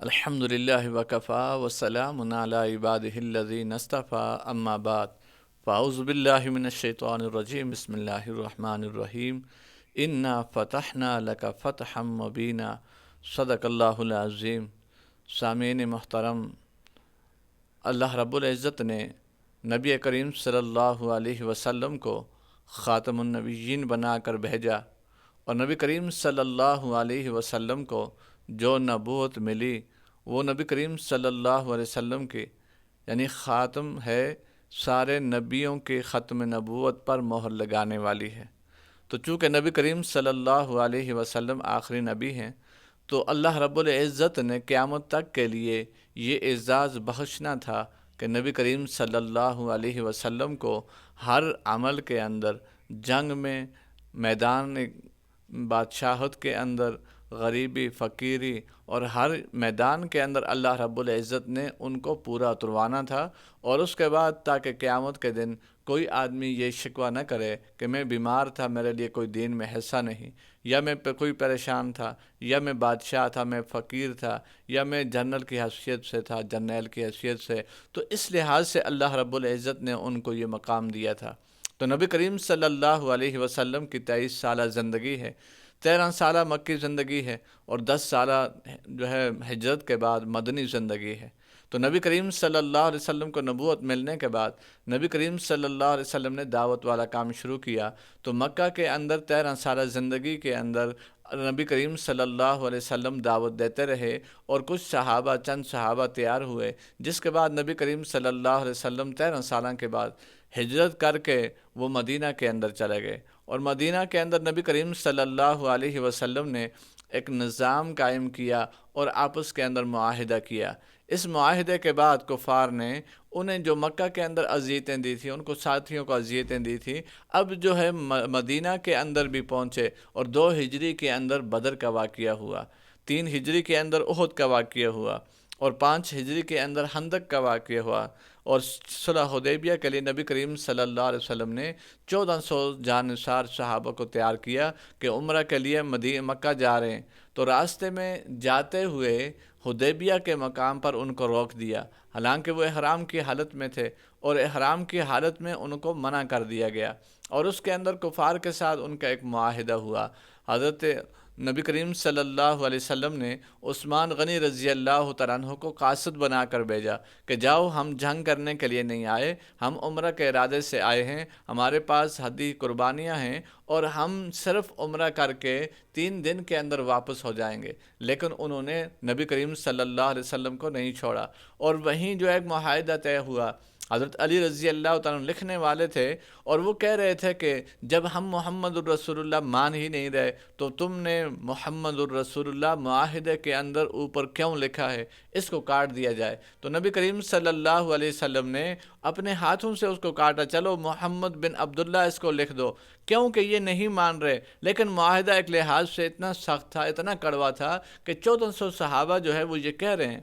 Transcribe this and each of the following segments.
الحمد للہ وکفا وسلام علی عبادہ الذین اصطفیٰ اما بعد فاعوذ باللہ من الشیطان الرجیم بسم اللہ الرحمن الرحیم انا فتحنا لک فتحا مبینا صدق اللہ العظیم۔ سامعین محترم، اللہ رب العزت نے نبی کریم صلی اللہ علیہ وسلم کو خاتم النبیین بنا کر بھیجا، اور نبی کریم صلی اللہ علیہ وسلم کو جو نبوت ملی وہ نبی کریم صلی اللہ علیہ وسلم کی یعنی خاتم ہے، سارے نبیوں کے ختم نبوت پر مہر لگانے والی ہے۔ تو چونکہ نبی کریم صلی اللہ علیہ وسلم آخری نبی ہیں، تو اللہ رب العزت نے قیامت تک کے لیے یہ اعزاز بخشنا تھا کہ نبی کریم صلی اللہ علیہ وسلم کو ہر عمل کے اندر، جنگ میں، میدان بادشاہت کے اندر، غریبی، فقیری اور ہر میدان کے اندر اللہ رب العزت نے ان کو پورا اتروانا تھا، اور اس کے بعد تاکہ قیامت کے دن کوئی آدمی یہ شکوہ نہ کرے کہ میں بیمار تھا، میرے لیے کوئی دین میں حصہ نہیں، یا میں کوئی پریشان تھا، یا میں بادشاہ تھا، میں فقیر تھا، یا میں جنرل کی حیثیت سے تھا، جرنیل کی حیثیت سے۔ تو اس لحاظ سے اللہ رب العزت نے ان کو یہ مقام دیا تھا۔ تو نبی کریم صلی اللہ علیہ وسلم کی 23 سالہ زندگی ہے، 13 سالہ مکی زندگی ہے، اور 10 سالہ جو ہے ہجرت کے بعد مدنی زندگی ہے۔ تو نبی کریم صلی اللہ علیہ وسلم کو نبوت ملنے کے بعد نبی کریم صلی اللہ علیہ وسلم نے دعوت والا کام شروع کیا۔ تو مکہ کے اندر 13 سالہ زندگی کے اندر نبی کریم صلی اللہ علیہ وسلم دعوت دیتے رہے، اور کچھ صحابہ، چند صحابہ تیار ہوئے، جس کے بعد نبی کریم صلی اللہ علیہ وسلم 13 سالہ کے بعد ہجرت کر کے وہ مدینہ کے اندر چلے گئے، اور مدینہ کے اندر نبی کریم صلی اللہ علیہ وسلم نے ایک نظام قائم کیا اور آپس کے اندر معاہدہ کیا۔ اس معاہدے کے بعد کفار نے انہیں جو مکہ کے اندر اذیتیں دی تھیں، ان کو ساتھیوں کو اذیتیں دی تھیں، اب جو ہے مدینہ کے اندر بھی پہنچے، اور 2 ہجری کے اندر بدر کا واقعہ ہوا، 3 ہجری کے اندر احد کا واقعہ ہوا، اور 5 ہجری کے اندر خندق کا واقعہ ہوا، اور صلح حدیبیہ کے لیے نبی کریم صلی اللہ علیہ وسلم نے 1400 جانثار صحابہ کو تیار کیا کہ عمرہ کے لیے مکہ جا رہے ہیں۔ تو راستے میں جاتے ہوئے حدیبیہ کے مقام پر ان کو روک دیا، حالانکہ وہ احرام کی حالت میں تھے، اور احرام کی حالت میں ان کو منع کر دیا گیا، اور اس کے اندر کفار کے ساتھ ان کا ایک معاہدہ ہوا۔ حضرت نبی کریم صلی اللہ علیہ وسلم نے عثمان غنی رضی اللہ تعالیٰ عنہ کو قاصد بنا کر بھیجا کہ جاؤ، ہم جنگ کرنے کے لیے نہیں آئے، ہم عمرہ کے ارادے سے آئے ہیں، ہمارے پاس ہدی قربانیاں ہیں، اور ہم صرف عمرہ کر کے 3 دن کے اندر واپس ہو جائیں گے۔ لیکن انہوں نے نبی کریم صلی اللہ علیہ وسلم کو نہیں چھوڑا، اور وہیں جو ایک معاہدہ طے ہوا۔ حضرت علی رضی اللہ تعالیٰ عنہ لکھنے والے تھے، اور وہ کہہ رہے تھے کہ جب ہم محمد الرسول اللہ مان ہی نہیں رہے، تو تم نے محمد الرسول اللہ معاہدے کے اندر اوپر کیوں لکھا ہے، اس کو کاٹ دیا جائے۔ تو نبی کریم صلی اللہ علیہ وسلم نے اپنے ہاتھوں سے اس کو کاٹا، چلو محمد بن عبداللہ اس کو لکھ دو، کیونکہ یہ نہیں مان رہے۔ لیکن معاہدہ ایک لحاظ سے اتنا سخت تھا، اتنا کڑوا تھا کہ 1400 صحابہ جو ہے وہ یہ کہہ رہے ہیں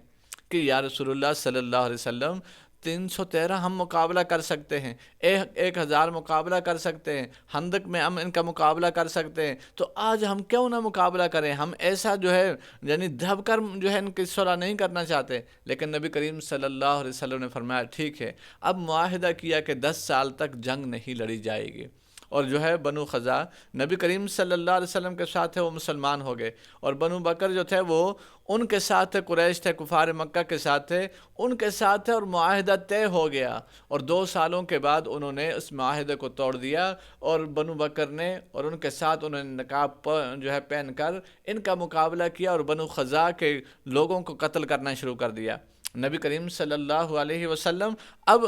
کہ یا رسول اللہ صلی اللہ علیہ وسلم، 313 ہم مقابلہ کر سکتے ہیں، 1000 مقابلہ کر سکتے ہیں، خندق میں ہم ان کا مقابلہ کر سکتے ہیں، تو آج ہم کیوں نہ مقابلہ کریں؟ ہم ایسا جو ہے یعنی دب کر جو ہے ان کی صلح نہیں کرنا چاہتے۔ لیکن نبی کریم صلی اللہ علیہ وسلم نے فرمایا ٹھیک ہے، اب معاہدہ کیا کہ 10 سال تک جنگ نہیں لڑی جائے گی۔ اور جو ہے بنو خزاع نبی کریم صلی اللہ علیہ وسلم کے ساتھ تھے، وہ مسلمان ہو گئے، اور بنو بکر جو تھے وہ ان کے ساتھ تھے، قریش تھے، کفار مکہ کے ساتھ تھے، ان کے ساتھ تھے، اور معاہدہ طے ہو گیا۔ اور 2 سالوں کے بعد انہوں نے اس معاہدے کو توڑ دیا، اور بنو بکر نے اور ان کے ساتھ انہوں نے نقاب جو ہے پہن کر ان کا مقابلہ کیا، اور بنو خزاع کے لوگوں کو قتل کرنا شروع کر دیا۔ نبی کریم صلی اللہ علیہ وسلم اب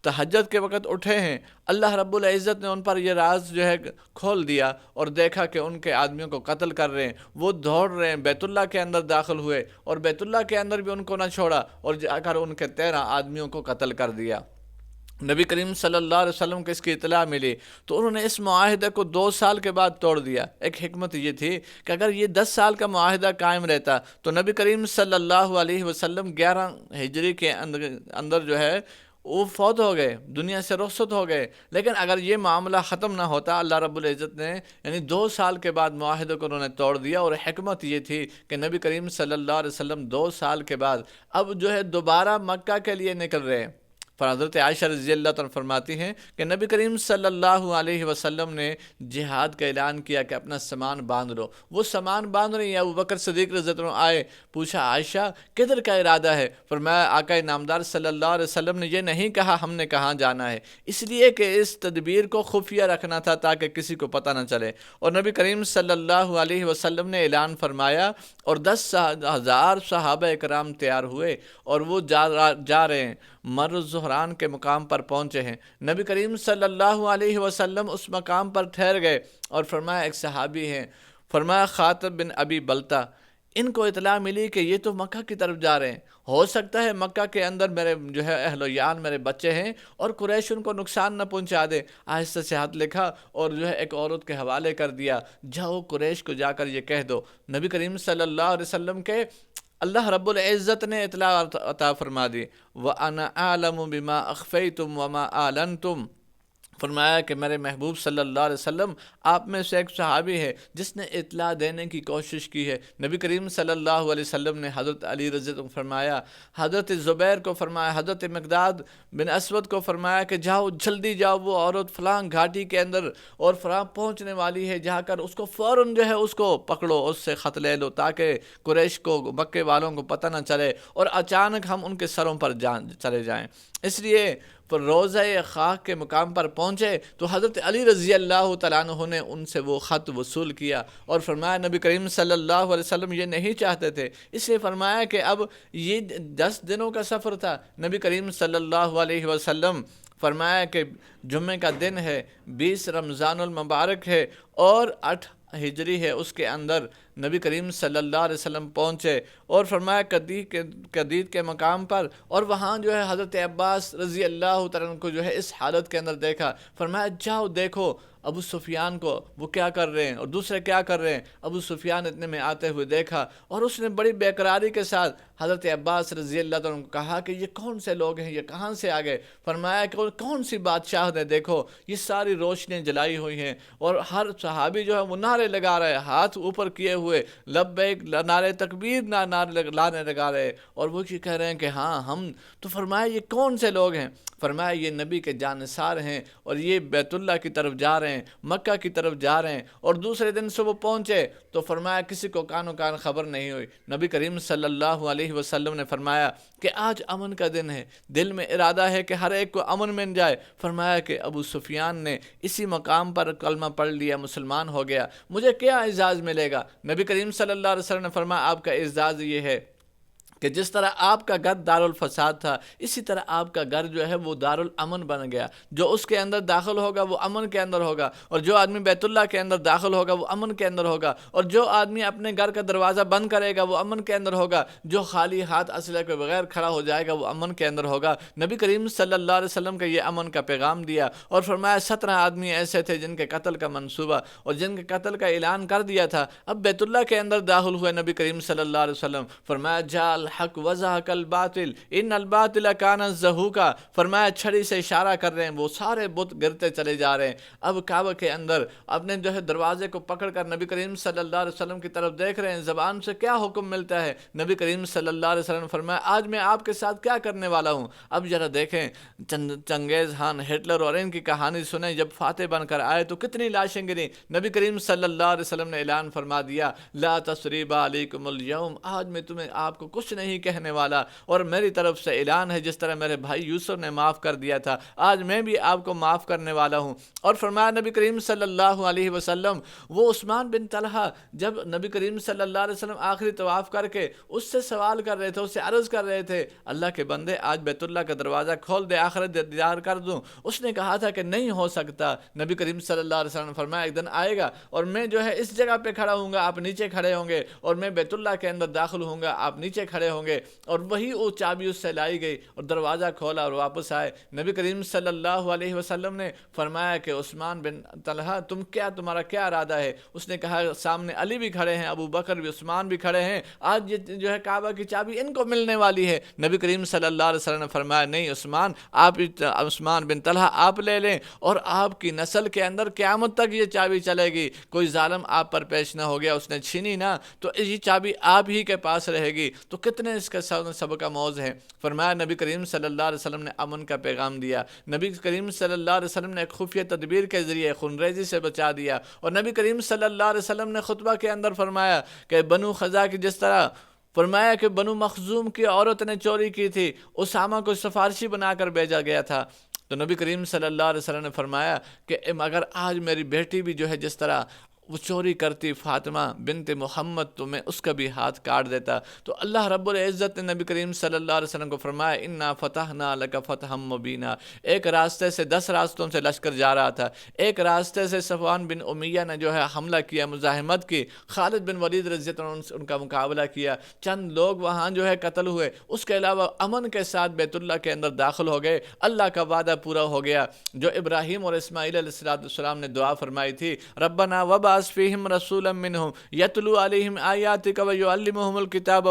تہجد کے وقت اٹھے ہیں، اللہ رب العزت نے ان پر یہ راز جو ہے کھول دیا، اور دیکھا کہ ان کے آدمیوں کو قتل کر رہے ہیں، وہ دوڑ رہے ہیں، بیت اللہ کے اندر داخل ہوئے، اور بیت اللہ کے اندر بھی ان کو نہ چھوڑا، اور جا کر ان کے 13 آدمیوں کو قتل کر دیا۔ نبی کریم صلی اللہ علیہ وسلم کو اس کی اطلاع ملی، تو انہوں نے اس معاہدے کو 2 سال کے بعد توڑ دیا۔ ایک حکمت یہ تھی کہ اگر یہ 10 سال کا معاہدہ قائم رہتا تو نبی کریم صلی اللہ علیہ وسلم 11 ہجری کے اندر جو ہے وہ فوت ہو گئے، دنیا سے رخصت ہو گئے، لیکن اگر یہ معاملہ ختم نہ ہوتا، اللہ رب العزت نے یعنی 2 سال کے بعد معاہدے کو انہوں نے توڑ دیا، اور حکمت یہ تھی کہ نبی کریم صلی اللہ علیہ وسلم 2 سال کے بعد اب جو ہے دوبارہ مکہ کے لیے نکل رہے ہیں۔ حضرت عائشہ رضی اللہ عنہا فرماتی ہیں کہ نبی کریم صلی اللہ علیہ وسلم نے جہاد کا اعلان کیا کہ اپنا سامان باندھ لو۔ وہ سامان باندھ رہی ہیں، ابو بکر صدیق رضی اللہ عنہ آئے، پوچھا عائشہ کدھر کا ارادہ ہے؟ فرمایا آقا نامدار صلی اللہ علیہ وسلم نے یہ نہیں کہا ہم نے کہاں جانا ہے، اس لیے کہ اس تدبیر کو خفیہ رکھنا تھا تاکہ کسی کو پتہ نہ چلے۔ اور نبی کریم صلی اللہ علیہ وسلم نے اعلان فرمایا اور 10,000 صحابہ اکرام تیار ہوئے اور وہ جا رہے ہیں، مر الزہران کے مقام پر پہنچے ہیں۔ نبی کریم صلی اللہ علیہ وسلم اس مقام پر ٹھہر گئے اور فرمایا ایک صحابی ہیں، فرمایا خاطب بن ابی بلتہ، ان کو اطلاع ملی کہ یہ تو مکہ کی طرف جا رہے ہیں، ہو سکتا ہے مکہ کے اندر میرے جو ہے اہل و عیال میرے بچے ہیں اور قریش ان کو نقصان نہ پہنچا دے۔ آہستہ سے ہاتھ لکھا اور جو ہے ایک عورت کے حوالے کر دیا، جاؤ قریش کو جا کر یہ کہہ دو۔ نبی کریم صلی اللہ علیہ وسلم کے اللہ رب العزت نے اطلاع عطا فرما دی، وَأَنَا أَعْلَمُ بِمَا أَخْفَيْتُمْ وَمَا أَعْلَنْتُمْ۔ فرمایا کہ میرے محبوب صلی اللہ علیہ وسلم آپ میں سے ایک صحابی ہے جس نے اطلاع دینے کی کوشش کی ہے۔ نبی کریم صلی اللہ علیہ وسلم نے حضرت علی رضی اللہ عنہ کو فرمایا، حضرت زبیر کو فرمایا، حضرت مقداد بن اسود کو فرمایا کہ جاؤ جلدی جاؤ، وہ عورت فلاں گھاٹی کے اندر اور فلاں پہنچنے والی ہے، جا کر اس کو فوراً جو ہے اس کو پکڑو، اس سے خط لے لو تاکہ قریش کو مکے والوں کو پتہ نہ چلے اور اچانک ہم ان کے سروں پر چلے جائیں۔ اس لیے پر روضہ خاک کے مقام پر پہنچے تو حضرت علی رضی اللہ تعالیٰ عنہ نے ان سے وہ خط وصول کیا اور فرمایا نبی کریم صلی اللہ علیہ وسلم یہ نہیں چاہتے تھے، اس لیے فرمایا کہ اب یہ 10 دنوں کا سفر تھا۔ نبی کریم صلی اللہ علیہ وسلم فرمایا کہ جمعہ کا دن ہے، 20 رمضان المبارک ہے اور 8 ہجری ہے، اس کے اندر نبی کریم صلی اللہ علیہ وسلم پہنچے اور فرمایا قدید کے مقام پر، اور وہاں جو ہے حضرت عباس رضی اللہ تعالیٰ عنہ کو جو ہے اس حالت کے اندر دیکھا، فرمایا جاؤ دیکھو ابو سفیان کو وہ کیا کر رہے ہیں اور دوسرے کیا کر رہے ہیں۔ ابو سفیان اتنے میں آتے ہوئے دیکھا اور اس نے بڑی بے قراری کے ساتھ حضرت عباس رضی اللہ عنہ کو کہا کہ یہ کون سے لوگ ہیں، یہ کہاں سے آ گئے؟ فرمایا کہ کون سی بادشاہ نے، دیکھو یہ ساری روشنیاں جلائی ہوئی ہیں اور ہر صحابی جو ہے وہ نعرے لگا رہے ہیں، ہاتھ اوپر کیے ہوئے لبیک نعرے تکبیر نعرے لانے لگا رہے، اور وہ یہ کہہ رہے ہیں کہ ہاں ہم تو۔ فرمایا یہ کون سے لوگ ہیں؟ فرمایا یہ نبی کے جانثار ہیں اور یہ بیت اللہ کی طرف جا رہے ہیں، مکہ کی طرف جا رہے ہیں۔ اور دوسرے دن سے وہ پہنچے تو فرمایا کسی کو کانوں کان خبر نہیں ہوئی۔ نبی کریم صلی اللہ علیہ وسلم نے فرمایا کہ آج امن کا دن ہے، دل میں ارادہ ہے کہ ہر ایک کو امن مل جائے۔ فرمایا کہ ابو سفیان نے اسی مقام پر کلمہ پڑھ لیا، مسلمان ہو گیا، مجھے کیا اعزاز ملے گا؟ نبی کریم صلی اللہ علیہ وسلم نے فرمایا آپ کا اعزاز یہ ہے کہ جس طرح آپ کا گھر دارالفساد تھا، اسی طرح آپ کا گھر جو ہے وہ دارالامن بن گیا۔ جو اس کے اندر داخل ہوگا وہ امن کے اندر ہوگا، اور جو آدمی بیت اللہ کے اندر داخل ہوگا وہ امن کے اندر ہوگا، اور جو آدمی اپنے گھر کا دروازہ بند کرے گا وہ امن کے اندر ہوگا، جو خالی ہاتھ اسلحے کے بغیر کھڑا ہو جائے گا وہ امن کے اندر ہوگا۔ نبی کریم صلی اللہ علیہ وسلم کا یہ امن کا پیغام دیا اور فرمایا 17 آدمی ایسے تھے جن کے قتل کا منصوبہ اور جن کے قتل کا اعلان کر دیا تھا، اب بیت اللہ کے اندر داخل ہوئے۔ نبی کریم صلی اللہ علیہ وسلم فرمایا جاء الحق وزهق الباطل ان الباطل کان زہوقا۔ فرمایا چھڑی سے اشارہ کر رہے ہیں، وہ سارے بت گرتے چلے جا رہے ہیں۔ اب کعبہ کے اندر اپنے جو ہے دروازے کو پکڑ کر نبی کریم صلی اللہ علیہ وسلم کی طرف دیکھ رہے ہیں، زبان سے کیا حکم ملتا ہے؟ نبی کریم صلی اللہ علیہ وسلم نے فرمایا آج میں آپ کے ساتھ کیا کرنے والا ہوں؟ اب ذرا دیکھیں چنگیز خان، ہٹلر اور ان کی کہانی سنیں، جب فاتح بن کر آئے تو کتنی لاشیں گریں۔ نبی کریم صلی اللہ علیہ وسلم نے اعلان فرما دیا لا تثریب علیکم اليوم، آج میں تمہیں آپ کو کچھ نہیں کہنے والا، اور میری طرف سے اعلان ہے جس طرح میرے بھائی یوسف نے معاف کر دیا تھا آج میں بھی آپ کو معاف کرنے والا ہوں۔ اور فرمایا نبی کریم صلی اللہ علیہ وسلم وہ عثمان بن طلحہ جب نبی کریم صلی اللہ علیہ وسلم آخری طواف کر کے اس سے سوال کر رہے تھے، اس سے عرض کر رہے تھے اللہ کے بندے آج بیت اللہ کا دروازہ کھول دے، آخرت دیدار کر دوں، اس نے کہا تھا کہ نہیں ہو سکتا۔ نبی کریم صلی اللہ علیہ وسلم نے فرمایا ایک دن آئے گا اور میں جو ہے اس جگہ پہ کھڑا ہوں گا، آپ نیچے کھڑے ہوں گے، اور میں بیت اللہ کے اندر داخل ہوں گا، آپ نیچے کھڑے ہوں گے، اور وہی وہ چابی اس سے لائی گئی اور دروازہ کھولا اور واپس آئے۔ نبی کریم صلی اللہ علیہ وسلم نے فرمایا کہ عثمان بن طلحہ تمہارا کیا ارادہ ہے؟ اس نے کہا سامنے علی بھی کھڑے ہیں، ابو بکر بھی، عثمان بھی کھڑے ہیں، آج یہ جو ہے کعبہ کی چابی ان کو ملنے والی ہے۔ نبی کریم صلی اللہ علیہ وسلم نے فرمایا نہیں عثمان بن طلحہ آپ لے لیں، اور آپ کی نسل کے اندر قیامت تک یہ چابی چلے گی، کوئی ظالم آپ پر پیش نہ ہو گیا، اس نے چھینی نہ، تو یہ چابی آپ ہی کے پاس رہے گی۔ تو کتنے اس کا سبق آموز ہے۔ فرمایا نبی کریم صلی اللہ علیہ وسلم نے امن کا پیغام دیا، نبی کریم صلی اللہ علیہ وسلم نے ایک خفیہ تدبیر کے ذریعے خونریزی سے بچا دیا، اور نبی کریم صلی اللہ علیہ وسلم نے خطبہ کے اندر فرمایا کہ بنو خزاعہ کی جس طرح فرمایا کہ بنو مخزوم کی عورت نے چوری کی تھی، اسامہ کو سفارشی بنا کر بھیجا گیا تھا، تو نبی کریم صلی اللہ علیہ وسلم نے فرمایا کہ اگر آج میری بیٹی بھی جو ہے جس طرح وہ چوری کرتی فاطمہ بنت محمد تو میں اس کا بھی ہاتھ کاٹ دیتا۔ تو اللہ رب العزت نے نبی کریم صلی اللہ علیہ وسلم کو فرمایا انا فتحنا لک فتحا مبینا۔ ایک راستے سے 10 راستوں سے لشکر جا رہا تھا، ایک راستے سے صفوان بن امیہ نے جو ہے حملہ کیا، مزاحمت کی، خالد بن ولید رضی اللہ عنہ نے ان کا مقابلہ کیا، چند لوگ وہاں جو ہے قتل ہوئے، اس کے علاوہ امن کے ساتھ بیت اللہ کے اندر داخل ہو گئے۔ اللہ کا وعدہ پورا ہو گیا جو ابراہیم اور اسماعیل علیہ السلام نے دعا فرمائی تھی، ربنا وبعث فیہم رسولا منہم یتلو علیہم آیاتک ویعلمہم الکتاب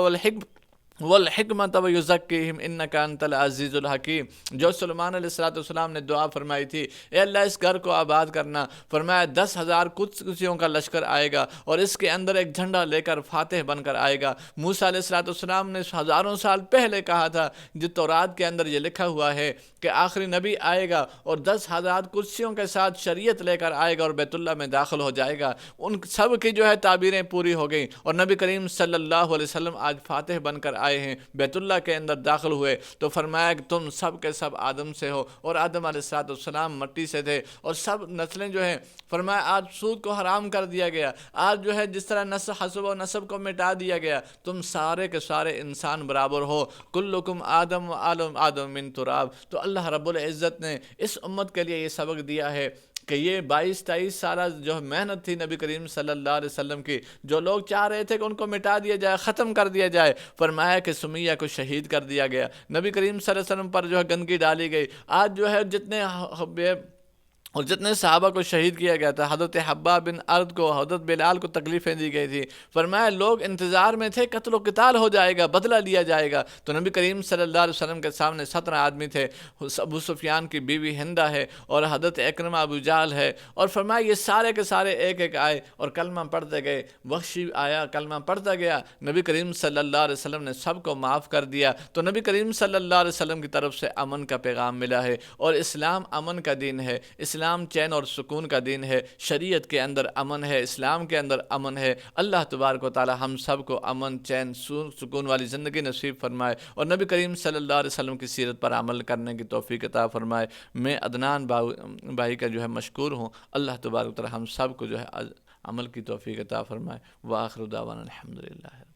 والحکمت ویزکیہم انک انت العزیز الحکیم، جو سلیمان علیہ السلام نے دعا فرمائی تھی، اے اللہ اس گھر کو آباد کرنا۔ فرمایا 10,000 قدسیوں کا لشکر آئے گا اور اس کے اندر ایک جھنڈا لے کر فاتح بن کر آئے گا۔ موسیٰ علیہ السلام نے ہزاروں سال پہلے کہا تھا، جو تورات کے اندر یہ لکھا ہوا ہے کہ آخری نبی آئے گا اور 10,000 قدسیوں کے ساتھ شریعت لے کر آئے گا اور بیت اللہ میں داخل ہو جائے گا۔ ان سب کی جو ہے تعبیریں پوری ہو گئیں، اور نبی کریم صلی اللہ علیہ وسلم آج فاتح بن کر آئے ہیں، بیت اللہ کے اندر داخل ہوئے، تو فرمایا کہ تم سب کے سب آدم سے ہو، اور آدم علیہ السلام مٹی سے تھے، اور سب نسلیں جو ہیں، فرمایا آج سود کو حرام کر دیا گیا، آج جو ہے جس طرح حسب و نسب کو مٹا دیا گیا، تم سارے کے سارے انسان برابر ہو، کلکم آدم و آدم من تراب۔ تو اللہ رب العزت نے اس امت کے لیے یہ سبق دیا ہے کہ یہ 22-23 سالہ جو محنت تھی نبی کریم صلی اللہ علیہ وسلم کی، جو لوگ چاہ رہے تھے کہ ان کو مٹا دیا جائے، ختم کر دیا جائے، فرمایا کہ سمیہ کو شہید کر دیا گیا، نبی کریم صلی اللہ علیہ وسلم پر جو ہے گندگی ڈالی گئی، آج جو ہے جتنے صحابہ کو شہید کیا گیا تھا، حضرت حباب بن ارد کو، حضرت بلال کو تکلیفیں دی گئی تھی، فرمایا لوگ انتظار میں تھے قتل و قتال ہو جائے گا، بدلہ لیا جائے گا، تو نبی کریم صلی اللہ علیہ وسلم کے سامنے 17 آدمی تھے، ابو سفیان کی بیوی ہندہ ہے، اور حضرت اکرمہ ابو جہل ہے، اور فرمایا یہ سارے کے سارے ایک ایک آئے اور کلمہ پڑھتے گئے، وحشی آیا کلمہ پڑھتا گیا، نبی کریم صلی اللہ علیہ وسلم نے سب کو معاف کر دیا۔ تو نبی کریم صلی اللہ علیہ وسلم کی طرف سے امن کا پیغام ملا ہے، اور اسلام امن کا دین ہے، اسلام چین اور سکون کا دین ہے، شریعت کے اندر امن ہے، اسلام کے اندر امن ہے۔ اللہ تبارک و تعالی ہم سب کو امن، چین، سکون والی زندگی نصیب فرمائے، اور نبی کریم صلی اللہ علیہ وسلم کی سیرت پر عمل کرنے کی توفیق عطا فرمائے۔ میں عدنان بھائی کا جو ہے مشکور ہوں، اللہ تبارک و تعالی ہم سب کو جو ہے عمل کی توفیق عطا فرمائے۔ وآخر دعوانا الحمدللہ۔